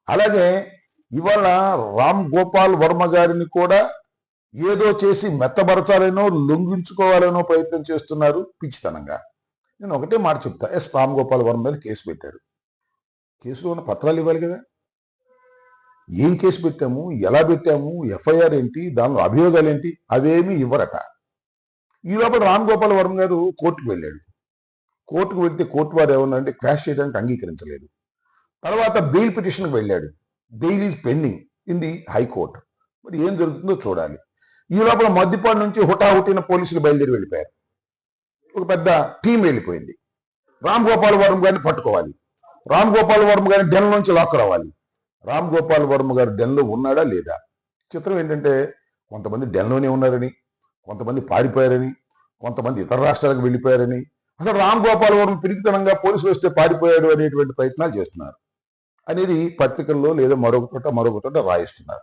అలాగే ఇవాళ రామ్ గోపాల్ వర్మ గారిని కూడా ఏదో చేసి మెత్తబరచాలనో లొంగించుకోవాలనో ప్రయత్నం చేస్తున్నారు పిచ్చితనంగా. నేను ఒకటే మాట చెప్తా, రామ్ గోపాల్ వర్మ మీద కేసు పెట్టాడు. కేసులో ఉన్న పత్రాలు ఇవ్వాలి కదా. ఏం కేసు పెట్టాము, ఎలా పెట్టాము, ఎఫ్ఐఆర్ ఏంటి, దానిలో అభియోగాలు ఏంటి, అవేమీ ఇవ్వరట. ఈ లోపల రామ్ గోపాల్ వర్మ గారు కోర్టుకు వెళ్ళాడు. కోర్టుకు వెళ్తే కోర్టు వారు ఏమన్నారంటే క్వాష్ చేయడానికి అంగీకరించలేదు. తర్వాత బెయిల్ పిటిషన్కి వెళ్ళాడు. Bail is pending in the high court. మరి ఏం జరుగుతుందో చూడాలి. ఈ లోపల మద్దిపాడు నుంచి హుటాహుటిన పోలీసులు బయలుదేరి వెళ్ళిపోయారు. ఒక పెద్ద టీం వెళ్ళిపోయింది. రామ్ గోపాల్ వర్మ గారిని పట్టుకోవాలి, రామ్ గోపాల్ వర్మ గారిని డెన్ నుంచి లాక్ రావాలి. రామ్ గోపాల్ వర్మ గారు డెన్లో ఉన్నాడా లేదా? చిత్రం ఏంటంటే కొంతమంది డెన్లోనే ఉన్నారని, కొంతమంది పారిపోయారని, కొంతమంది ఇతర రాష్ట్రాలకు వెళ్ళిపోయారని, అసలు రామ్ గోపాల్ వర్మ పిరికితనంగా పోలీసులు వస్తే పారిపోయాడు అనేటువంటి ప్రయత్నాలు చేస్తున్నారు అనేది పత్రికల్లో లేదా మరొక చోట రాయిస్తున్నారు.